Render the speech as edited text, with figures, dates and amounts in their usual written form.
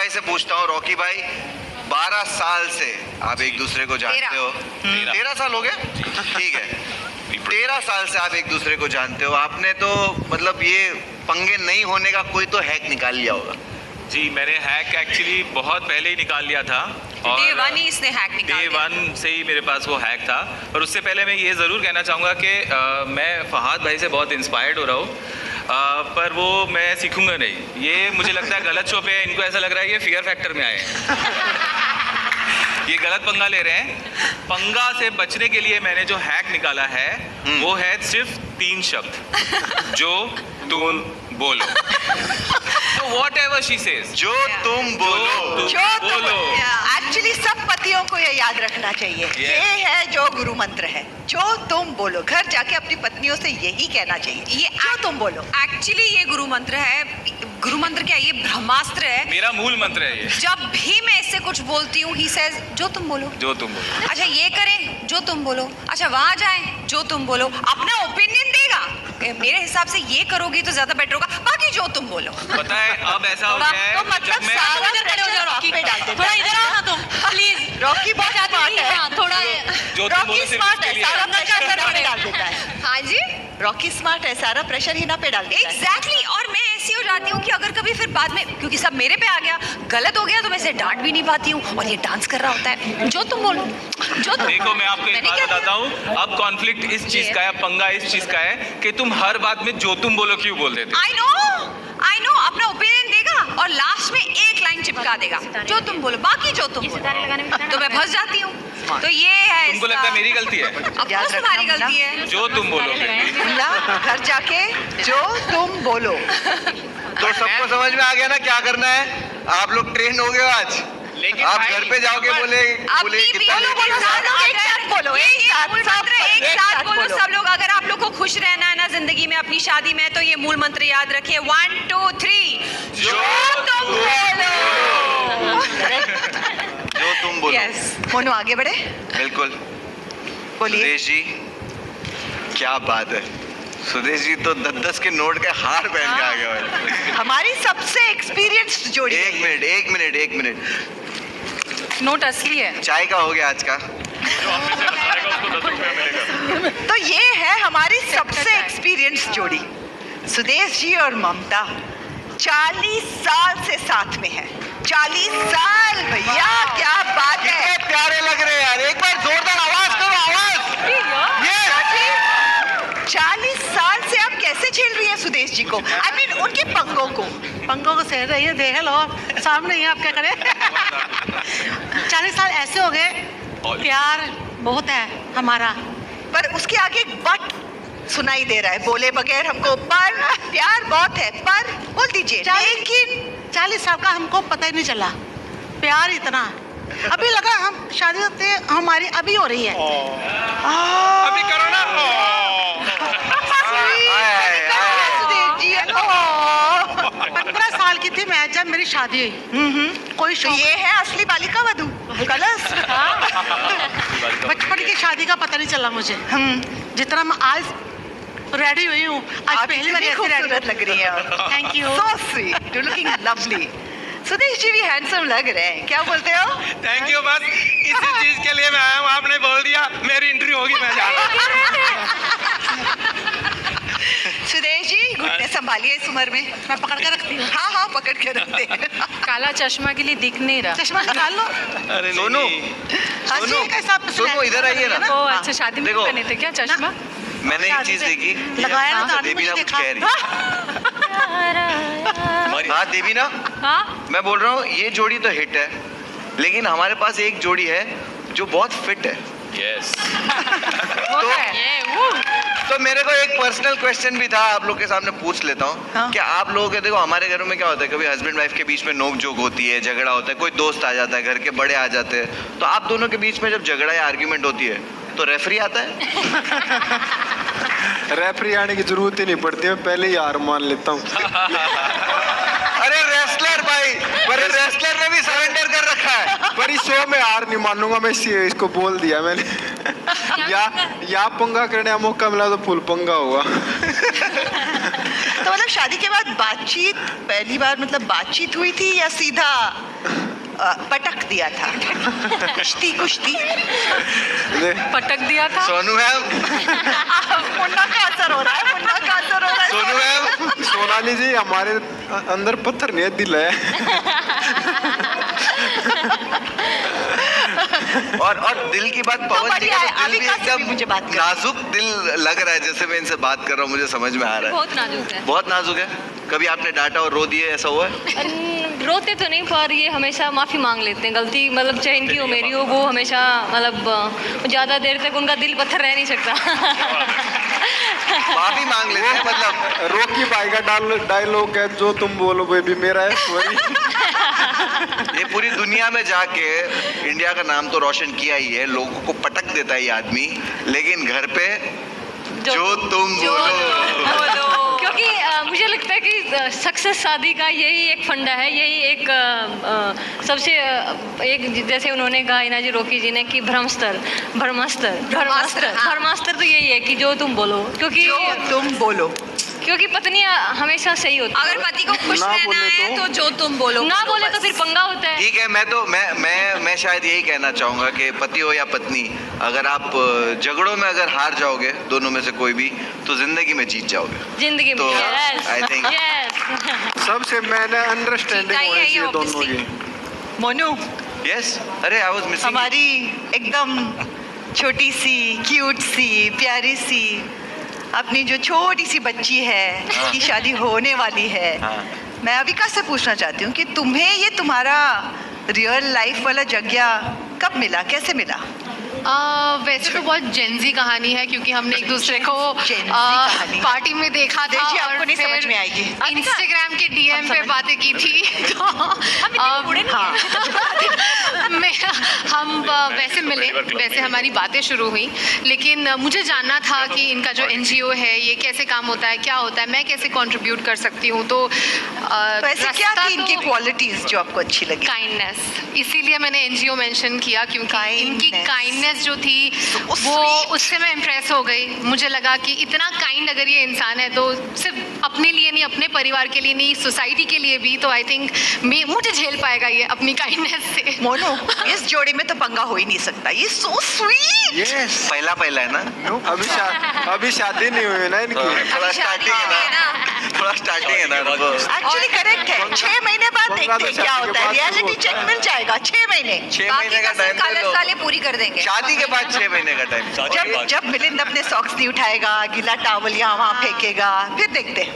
भाई से पूछता हूँ। रॉकी भाई, 12 साल से आप एक दूसरे को जानते हो। 13 साल हो गए, ठीक है। 13 साल से आप एक दूसरे को जानते हो। आपने तो मतलब ये पंगे नहीं होने का कोई तो हैक निकाल लिया होगा। जी, मैंने हैक एक्चुअली बहुत पहले ही निकाल लिया था और डे वन ही इसने हैक निकाल डे दिया। वन से ही मेरे पास वो हैक था। और उससे पहले मैं ये ज़रूर कहना चाहूँगा कि मैं फहाद भाई से बहुत इंस्पायर्ड हो रहा हूँ, पर वो मैं सीखूंगा नहीं। ये मुझे लगता है गलत शो पे है, इनको ऐसा लग रहा है ये फियर फैक्टर में आए हैं। ये गलत पंगा ले रहे हैं। पंगा से बचने के लिए मैंने जो हैक निकाला है वो है सिर्फ 3 शब्द, जो तुम बोलो। तो whatever she says, जो तुम बोलो, जो बोलो। एक्चुअली सब पतियों को ये याद रखना चाहिए। Yes. ये है जो गुरु मंत्र है, जो तुम बोलो। घर जाके अपनी पत्नियों से यही कहना चाहिए, ये जो तुम बोलो। एक्चुअली ये गुरु मंत्र है। गुरु मंत्र क्या है? ये ब्रह्मास्त्र है। मेरा मूल मंत्र है ये, जब भी मैं इससे कुछ बोलती हूँ, ही सेज जो तुम बोलो। जो तुम बोलो। अच्छा ये करें, जो तुम बोलो। अच्छा वहां जाएं, जो तुम बोलो। अपना ओपिनियन देगा, मेरे हिसाब से ये करोगी तो ज्यादा बेटर होगा, बाकी जो तुम बोलो। पता है अब ऐसा हो गया है तो मतलब जब मैं सारा प्रेशर आप पे डाल देता थोड़ा है। इधर आओ ना तुम प्लीज। रॉकी बहुत स्मार्ट है। हाँ, थोड़ा जो तुम बोलो रॉकी सिर्फ स्मार्ट इसके है, लिए सारा है। प्रेशर हिना पे डाल देता है। हाँ जी, रॉकी स्मार्ट है, सारा प्रेशर हिना पे डाल देता है। एग्जैक्टली। और मैं ऐसी हो जाती हूँ कि अगर कभी फिर बाद में, क्योंकि सब मेरे पे आ गया, गलत हो गया, तो मैं इसे डांट भी नहीं पाती हूँ। और ये डांस कर रहा होता है, जो तुम बोलो, जो तुम। देखो मैं आपको एक मैंने बात क्या बताता हूँ। अब कॉन्फ्लिक्ट इस चीज का है, पंगा इस चीज का है कि तुम हर बात में जो तुम बोलो क्यों बोल देते हो। आई नो अपना ओपिनियन देगा और लास्ट में एक लाइन चिपका देगा, जो तुम बोलो, बाकी जो तुम बोलो। तो मैं फंस जाती हूँ। तो ये है तुमको लगता है मेरी गलती है? अब तुम्हारी गलती है। जो तुम बोलो। ना, घर जाके जो तुम बोलो। तो सबको समझ में आ गया ना क्या करना है? आप लोग ट्रेन हो गए हो आज। लेकिन आप भाई, घर पे जाओगे, बोले अपनी भी कितना बोलो, लेट बोलो, है? सब लोग एक साथ बोलो, एक साथ, मूल मंत्र एक साथ बोलो बोलो। सब लोग। अगर आप लोग को खुश रहना है ना जिंदगी में, अपनी शादी में, तो ये मूल मंत्र याद रखिए। 1 2 3, जो तुम बोलो। जो तुम बोलो। यस। मोनू आगे बढ़े, बिल्कुल। बोलिए। सुदेश जी, क्या बात है। सुदेश जी तो 10-10 के नोट के हार पहन के आ गए भाई। हमारी सबसे एक्सपीरियंस्ड जोड़ी है एक ये। मिनट। नोट असली है। चाय का हो गया आज का। तो ये है हमारी सबसे एक्सपीरियंस्ड जोड़ी, सुदेश जी और ममता। 40 साल से साथ में है। 40 साल भैया, क्या बात है। कितने प्यारे लग रहे हैं यार। एक बार जोरदार आवाज करो, आवाज। ये 40 साल से आप कैसे झेल रही हैं सुदेश जी को? आई मीन उनके पंगों को सह रही है, देख लो सामने ही, आप क्या करें। 40 साल ऐसे हो गए, प्यार बहुत है हमारा, पर उसके आगे बट सुनाई दे रहा है, बोले बगैर हमको। पर प्यार बहुत है, पर बोल दीजिए। लेकिन 40 साल का हमको पता ही नहीं चला, प्यार इतना। अभी लगा हम शादी होते हमारी अभी हो रही है। अभी करो ना। सुदेश जी, 15 साल की थी मैं जब मेरी शादी हुई। कोई तो शौक, ये है असली बालिका वधू कलश। बचपन की शादी का पता नहीं चला मुझे। जितना मैं आज रेडी हुई हूँ, आज आप पहली बार इतनी ऐसे खूबसूरत रेडी। लग रही हैं। Thank you. So sweet, you're looking lovely. Sudesh ji भी हैंडसम लग रहे हैं, क्या बोलते हो? Thank you. बस इसी चीज के लिए मैं आया हूँ। आपने बोल दिया, मेरी इंटरव्यू होगी, मैं जा रहा हूँ। सुदेश जी घुटने संभालिए इस उम्र में। मैं पकड़ के रखती हूँ। हाँ हाँ, पकड़ के रखते हैं। काला चश्मा के लिए दिख नहीं रहा। चश्मा निकाल लो। अरे सोनू, हंसी के हिसाब से सोनू इधर आइए ना। ओ अच्छा, शादी में देखो। पहने थे क्या चश्मा? मैंने एक चीज देखी। लगाया ना, तो देवी ना आदमी कुछ देखा। कह रही। हाँ देवी ना, हाँ मैं बोल रहा हूँ ये जोड़ी तो हिट है, लेकिन हमारे पास एक जोड़ी है जो बहुत फिट है। यस। तो मेरे को एक पर्सनल क्वेश्चन भी था, आप लोग के सामने पूछ लेता हूँ। हाँ। कि आप लोगों के, देखो हमारे घरों में क्या होता है, कभी हस्बैंड वाइफ के बीच में नोक जोक होती है, झगड़ा होता है, कोई दोस्त आ जाता है, घर के बड़े आ जाते हैं, तो आप दोनों के बीच में जब झगड़ा या आर्ग्यूमेंट होती है तो रेफरी आता है? रेफरी आने की जरूरत ही नहीं पड़ती, मैं पहले ही हार मान लेता हूँ। अरे रेसलर भाई, पर रेसलर ने भी सरेंडर कर रखा है। पर इस शो में हार नहीं मानूंगा मैं, इसको बोल दिया मैंने। या पंगा करने का मौका मिला तो फुल पंगा होगा। तो मतलब शादी के बाद बातचीत पहली बार मतलब बातचीत हुई थी या सीधा पटक दिया था? कुश्ती कुश्ती पटक दिया था। सोनू मैम, मुन्ना का असर हो रहा है, मुन्ना का असर हो रहा है। सोनू मैम, सोनाली जी हमारे अंदर पत्थर नहीं है, दिल है। और दिल की बात पवन जी बढ़िया का है, तो दिल भी अविका से भी एकदम मुझे बात करनी। नाजुक दिल लग रहा है, जैसे मैं इनसे बात कर रहा हूँ मुझे समझ में आ रहा है। बहुत नाजुक है। बहुत नाजुक है। कभी आपने डांटा और रो दिए, ऐसा हुआ है? रोते तो नहीं, पर ये हमेशा माफ़ी मांग लेते हैं। गलती मतलब चाहे इनकी हो मेरी हो, वो हमेशा मतलब ज़्यादा देर तक उनका दिल पत्थर रह नहीं सकता। माफी मांग लेते हैं मतलब। रॉकी भाई का डायलॉग है, जो तुम बोलो बेबी मेरा है, सॉरी। ये पूरी दुनिया में जाके इंडिया का नाम तो रोशन किया ही है, लोगों को पटक देता है ये आदमी, लेकिन घर पे जो तुम बोलो। क्योंकि मुझे लगता है कि सक्सेस शादी का यही एक फंडा है, यही एक सबसे एक, जैसे उन्होंने कहा इना जी रोकी जी ने कि भ्रमस्तर तो यही है कि जो तुम बोलो, क्योंकि जो तुम बोलो, क्योंकि पत्नियां हमेशा सही होती अगर पति को खुश ना रहना बोले है तो जो तुम बोलो, ना बोले तो फिर पंगा होता है। ठीक है, मैं शायद यही कहना चाहूंगा कि पति हो या पत्नी, अगर आप झगड़ों में अगर हार जाओगे दोनों में से कोई भी, तो जिंदगी में जीत जाओगे। जिंदगी में तो yes, I think- yes। सबसे मैंने अंडरस्टैंडिंग जीता ही होनी है ये चाहिए दोनों obviously। की। मोनू यस, अरे आई वाज मिसिंग। हमारी एकदम छोटी सी क्यूट सी प्यारी सी अपनी जो छोटी सी बच्ची है, की शादी होने वाली है। हाँ। मैं अविका से पूछना चाहती हूँ कि तुम्हें ये तुम्हारा रियल लाइफ वाला जगह कब मिला, कैसे मिला? वैसे तो बहुत जेंजी कहानी है, क्योंकि हमने एक दूसरे को जेंजी कहानी। पार्टी में देखा था देखिए, आपको और नहीं समझ फिर में आएगी। इंस्टाग्राम के डीएम पे बातें की थी। तो हम वैसे मिले, वैसे हमारी बातें शुरू हुई, लेकिन मुझे जानना था कि इनका जो एनजीओ है ये कैसे काम होता है, क्या होता है, मैं कैसे कंट्रीब्यूट कर सकती हूँ। तो ऐसे क्या थी इनकी क्वालिटीज जो आपको अच्छी लगी? काइंडनेस, इसीलिए मैंने एनजीओ मेंशन किया, क्योंकि इनकी काइंडनेस जो थी वो उससे मैं इम्प्रेस हो गई। मुझे लगा कि इतना काइंड अगर ये इंसान है तो सिर्फ अपने लिए नहीं, अपने परिवार के लिए नहीं, सोसाइटी के लिए भी, तो आई थिंक मुझे झेल पाएगा ये अपनी काइंडनेस से। मोनू, इस जोड़ी में तो पंगा हो ही नहीं सकता। ये सो स्वीट। यस, पहला है ना, अभी शादी नहीं हुई ना इनकी। थोड़ा स्टार्टिंग है ना, थोड़ा स्टार्टिंग है ना। एक्चुअली करेक्ट है। 6 महीने बाद देखते हैं क्या होता है। रियलिटी चेक मिल जाएगा 6 महीने। 6 महीने का टाइम ले लो, साले पूरी कर देंगे। शादी के बाद 6 महीने का टाइम। जब मिलिंद अपने सॉक्स नहीं उठाएगा, गीला टॉवल यहाँ वहाँ फेंकेगा, फिर देखते हैं।